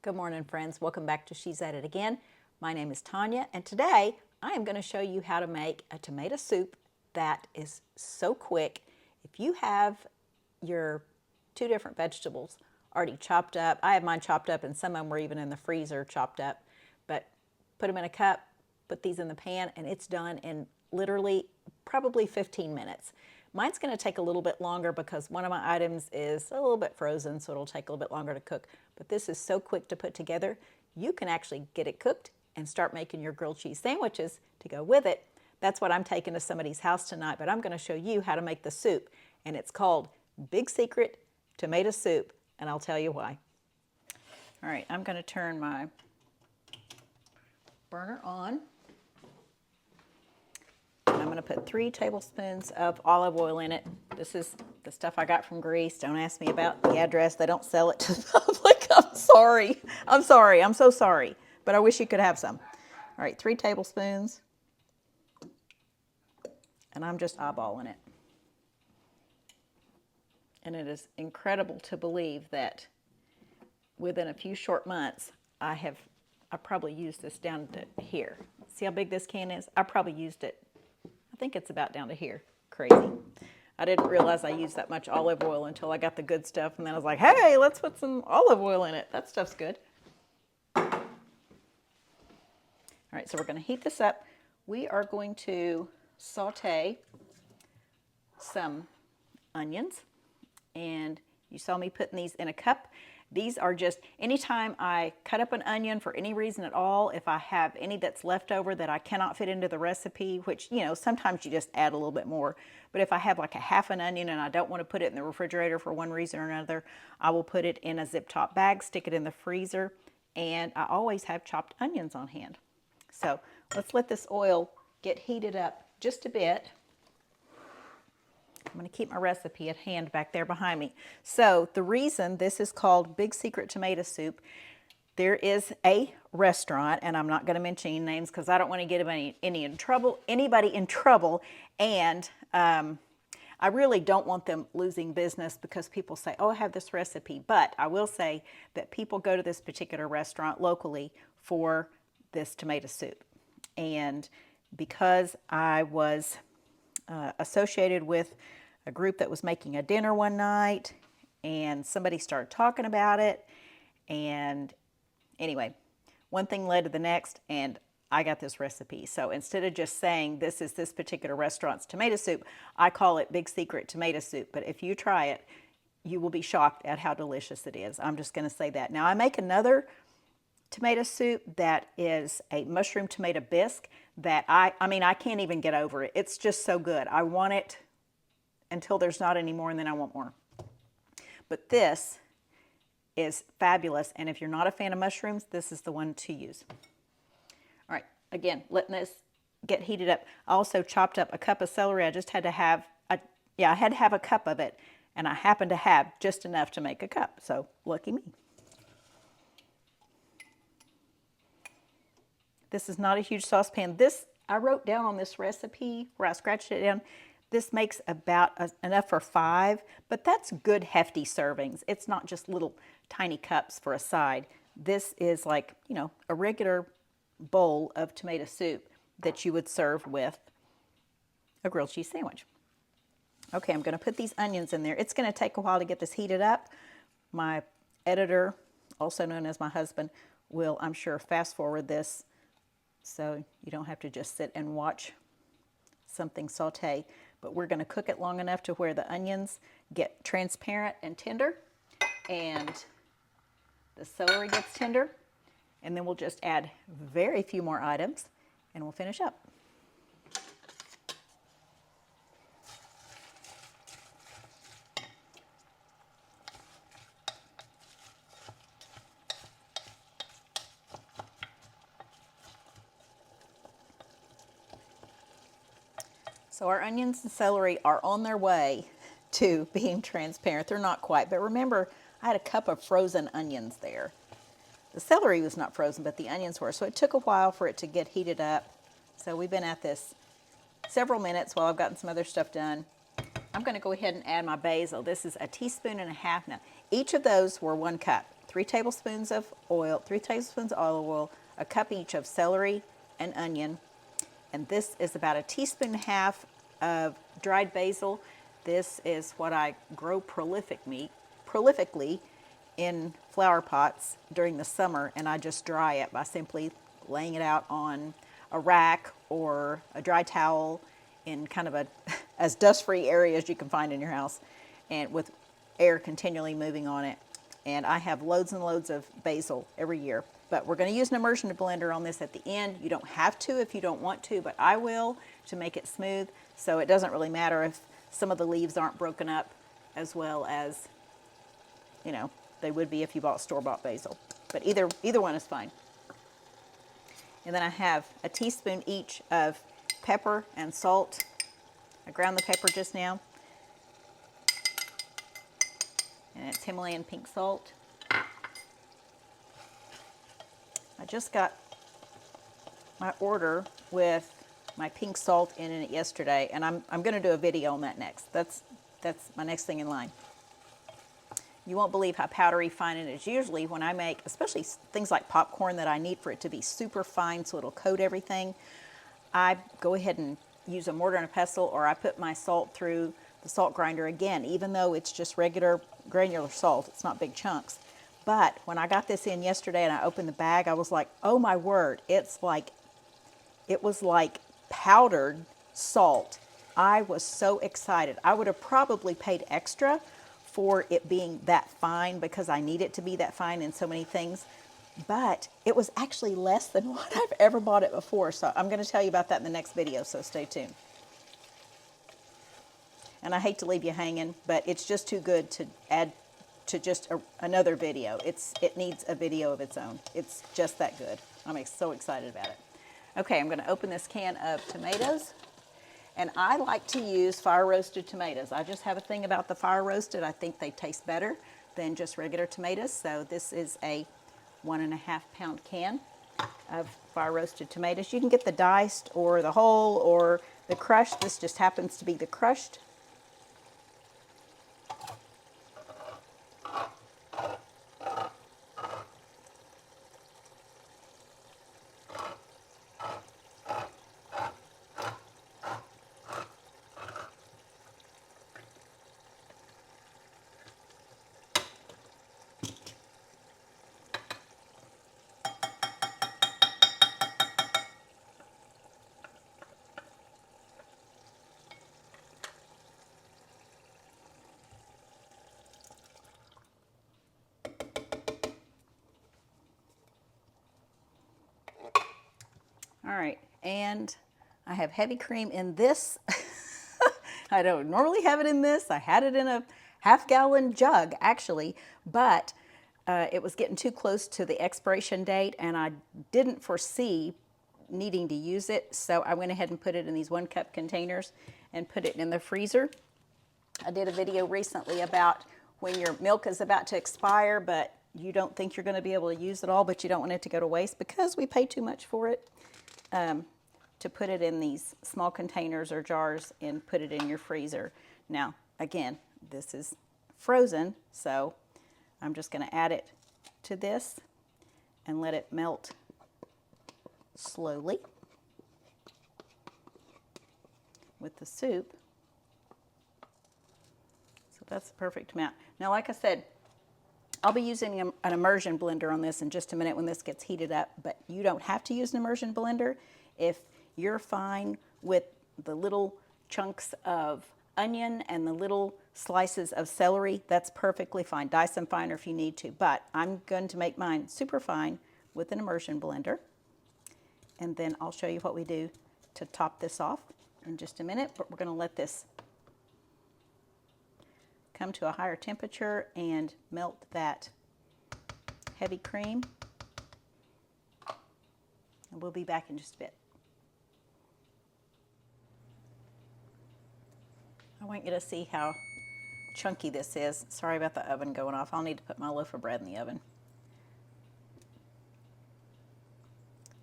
Good morning, friends. Welcome back to She's At It Again. My name is Tanya, and today I am going to show you how to make a tomato soup that is so quick. If you have your two different vegetables already chopped up, I have mine chopped up and some of them were even in the freezer chopped up, but put them in a cup, put these in the pan, and it's done in literally probably 15 minutes. Mine's going to take a little bit longer because one of my items is a little bit frozen, so it'll take a little bit longer to cook. But this is so quick to put together, you can actually get it cooked and start making your grilled cheese sandwiches to go with it. That's what I'm taking to somebody's house tonight, but I'm going to show you how to make the soup. And it's called Big Secret Tomato Soup, and I'll tell you why. All right, I'm going to turn my burner on. I'm going to put 3 tablespoons of olive oil in it. This is the stuff I got from Greece. Don't ask me about the address. They don't sell it to the public. I'm sorry. I'm sorry. I'm so sorry. But I wish you could have some. All right, 3 tablespoons. And I'm just eyeballing it. And it is incredible to believe that within a few short months, I probably used this down to here. See how big this can is? I probably used it, I think it's about down to here. Crazy. I didn't realize I used that much olive oil until I got the good stuff, and then I was like, hey, let's put some olive oil in it. That stuff's good. All right, so we're going to heat this up. We are going to saute some onions, and you saw me putting these in a cup. These are just, anytime I cut up an onion for any reason at all, if I have any that's left over that I cannot fit into the recipe, which, you know, sometimes you just add a little bit more. But if I have like a half an onion and I don't want to put it in the refrigerator for one reason or another, I will put it in a zip top bag, stick it in the freezer, and I always have chopped onions on hand. So let's let this oil get heated up just a bit. I'm going to keep my recipe at hand back there behind me. So the reason this is called Big Secret Tomato Soup, there is a restaurant, and I'm not going to mention any names because I don't want to get anybody in trouble, and I really don't want them losing business because people say, oh, I have this recipe. But I will say that people go to this particular restaurant locally for this tomato soup. And because I was associated with a group that was making a dinner one night, and somebody started talking about it, and anyway, one thing led to the next, and I got this recipe. So instead of just saying this is this particular restaurant's tomato soup, I call it Big Secret Tomato Soup. But if you try it, you will be shocked at how delicious it is. I'm just going to say that. Now I make another tomato soup that is a mushroom tomato bisque that I mean, I can't even get over it. It's just so good. I want it until there's not any more, and then I want more. But this is fabulous, and if you're not a fan of mushrooms, this is the one to use. All right, again, letting this get heated up. I also chopped up a cup of celery. I just had to have I had to have a cup of it, and I happened to have just enough to make a cup, so lucky me. This is not a huge saucepan. This, I wrote down on this recipe where I scratched it down, this makes about enough for 5, but that's good hefty servings. It's not just little tiny cups for a side. This is like, you know, a regular bowl of tomato soup that you would serve with a grilled cheese sandwich. Okay, I'm going to put these onions in there. It's going to take a while to get this heated up. My editor, also known as my husband, will, I'm sure, fast forward this so you don't have to just sit and watch something saute. But we're going to cook it long enough to where the onions get transparent and tender, and the celery gets tender, and then we'll just add very few more items, and we'll finish up. So our onions and celery are on their way to being transparent. They're not quite, but remember, I had a cup of frozen onions there. The celery was not frozen, but the onions were. So it took a while for it to get heated up. So we've been at this several minutes while I've gotten some other stuff done. I'm going to go ahead and add my basil. This is 1.5 teaspoons. Now, each of those were 1 cup. 3 tablespoons of oil, 3 tablespoons of olive oil, a cup each of celery and onion, and this is about 1.5 teaspoons of dried basil. This is what I grow prolifically in flower pots during the summer, and I just dry it by simply laying it out on a rack or a dry towel in kind of a as dust-free area as you can find in your house, and with air continually moving on it. And I have loads and loads of basil every year. But we're going to use an immersion blender on this at the end. You don't have to if you don't want to, but I will to make it smooth. So it doesn't really matter if some of the leaves aren't broken up as well as, you know, they would be if you bought store-bought basil. But either one is fine. And then I have 1 teaspoon each of pepper and salt. I ground the pepper just now. And it's Himalayan pink salt. I just got my order with my pink salt in it yesterday, and I'm going to do a video on that next. That's my next thing in line. You won't believe how powdery fine it is. Usually when I make, especially things like popcorn that I need for it to be super fine so it'll coat everything, I go ahead and use a mortar and a pestle, or I put my salt through the salt grinder again, even though it's just regular granular salt. It's not big chunks. But when I got this in yesterday and I opened the bag, I was like, oh my word, it was like powdered salt. I was so excited. I would have probably paid extra for it being that fine because I need it to be that fine in so many things. But it was actually less than what I've ever bought it before. So I'm going to tell you about that in the next video, so stay tuned. And I hate to leave you hanging, but it's just too good to add to just another video. It needs a video of its own. It's just that good. I'm so excited about it. Okay, I'm going to open this can of tomatoes. And I like to use fire roasted tomatoes. I just have a thing about the fire roasted. I think they taste better than just regular tomatoes. So this is a 1.5 pound can of fire roasted tomatoes. You can get the diced or the whole or the crushed. This just happens to be the crushed. All right, and I have heavy cream in this. I don't normally have it in this. I had it in a half-gallon jug, actually, but it was getting too close to the expiration date, and I didn't foresee needing to use it, so I went ahead and put it in these 1-cup containers and put it in the freezer. I did a video recently about when your milk is about to expire, but you don't think you're going to be able to use it all, but you don't want it to go to waste because we pay too much for it. To put it in these small containers or jars and put it in your freezer. Now, again, this is frozen, so I'm just going to add it to this and let it melt slowly with the soup. So that's the perfect amount. Now, like I said, I'll be using an immersion blender on this in just a minute when this gets heated up, but you don't have to use an immersion blender. If you're fine with the little chunks of onion and the little slices of celery, that's perfectly fine. Dice them finer if you need to, but I'm going to make mine super fine with an immersion blender. And then I'll show you what we do to top this off in just a minute, but we're going to let this come to a higher temperature and melt that heavy cream. And we'll be back in just a bit. I want you to see how chunky this is. Sorry about the oven going off. I'll need to put my loaf of bread in the oven.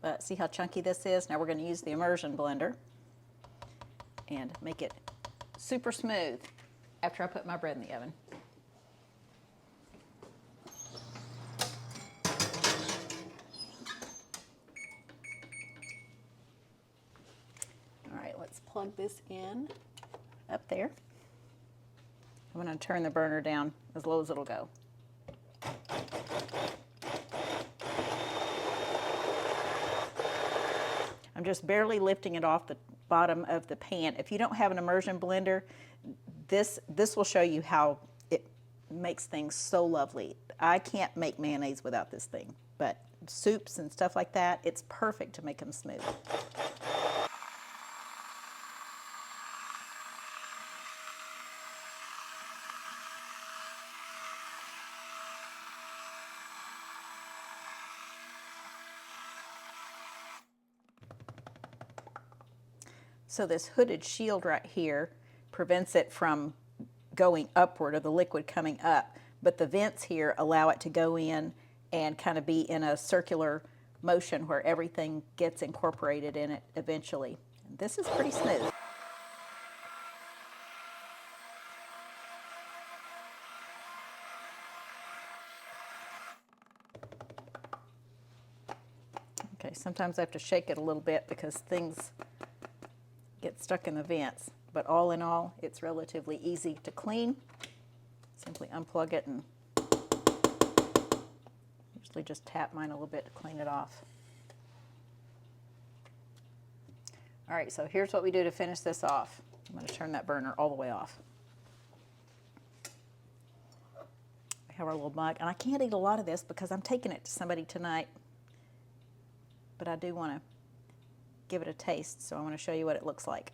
But see how chunky this is? Now we're going to use the immersion blender and make it super smooth after I put my bread in the oven. plug this in up there. I'm going to turn the burner down as low as it'll go. I'm just barely lifting it off the bottom of the pan. If you don't have an immersion blender, this will show you how it makes things so lovely. I can't make mayonnaise without this thing, but soups and stuff like that, it's perfect to make them smooth. So this hooded shield right here prevents it from going upward, or the liquid coming up, but the vents here allow it to go in and kind of be in a circular motion where everything gets incorporated in it eventually. And this is pretty smooth. Okay, sometimes I have to shake it a little bit because things get stuck in the vents, but all in all, it's relatively easy to clean. Simply unplug it and usually just tap mine a little bit to clean it off. All right, so here's what we do to finish this off. I'm going to turn that burner all the way off. We have our little mug, and I can't eat a lot of this because I'm taking it to somebody tonight, but I do want to give it a taste, so I want to show you what it looks like.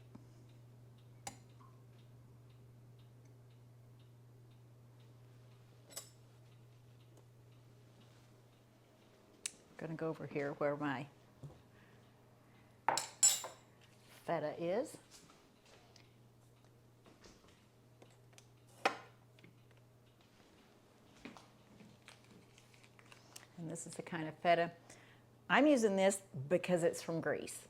I'm going to go over here where my feta is. And this is the kind of feta. I'm using this because it's from Greece.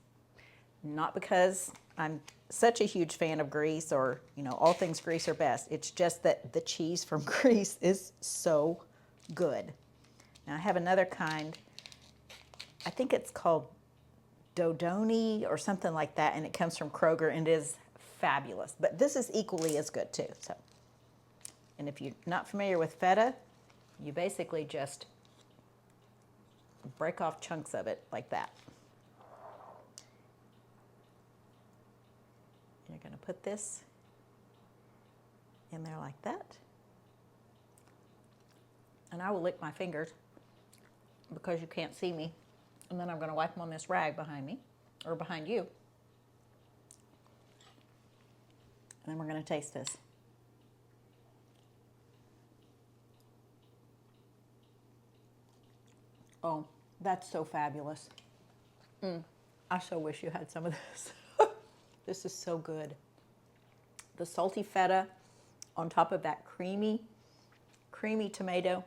Not because I'm such a huge fan of Greece, or, you know, all things Greece are best. It's just that the cheese from Greece is so good. Now I have another kind, I think it's called Dodoni or something like that, and it comes from Kroger, and it is fabulous. But this is equally as good too. So, and if you're not familiar with feta, you basically just break off chunks of it like that. You're going to put this in there like that. And I will lick my fingers because you can't see me. And then I'm going to wipe them on this rag behind me, or behind you. And then we're going to taste this. Oh, that's so fabulous. I so wish you had some of this. This is so good. The salty feta on top of that creamy tomato.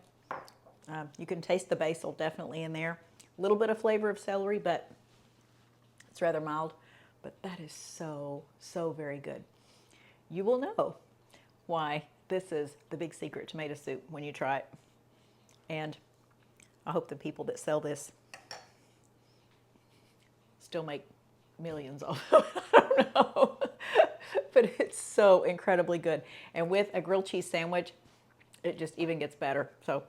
You can taste the basil definitely in there. A little bit of flavor of celery, but it's rather mild. But that is so, so very good. You will know why this is the big secret tomato soup when you try it. And I hope the people that sell this still make millions off of it. I don't know. But it's so incredibly good. And with a grilled cheese sandwich, it just even gets better. So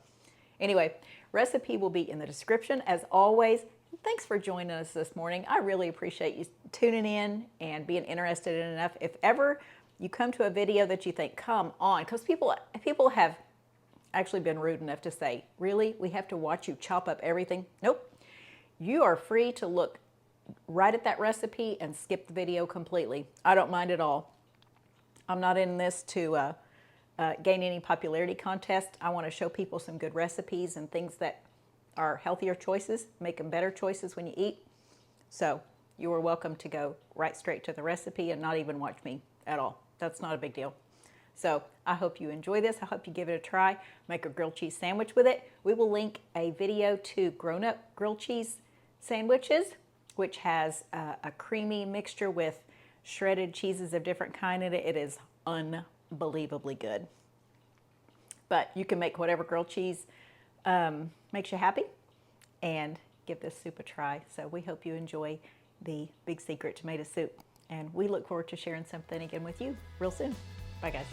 anyway, recipe will be in the description as always. Thanks for joining us this morning. I really appreciate you tuning in and being interested in enough. If ever you come to a video that you think, come on, because people have actually been rude enough to say, really, we have to watch you chop up everything? Nope. You are free to look right at that recipe and skip the video completely. I don't mind at all. I'm not in this to gain any popularity contest. I want to show people some good recipes and things that are healthier choices, make them better choices when you eat. So you are welcome to go right straight to the recipe and not even watch me at all. That's not a big deal. So I hope you enjoy this. I hope you give it a try. Make a grilled cheese sandwich with it. We will link a video to grown-up grilled cheese sandwiches, which has a creamy mixture with shredded cheeses of different kind in it. It is unbelievably good. But you can make whatever grilled cheese makes you happy and give this soup a try. So we hope you enjoy the Big Secret tomato soup. And we look forward to sharing something again with you real soon. Bye, guys.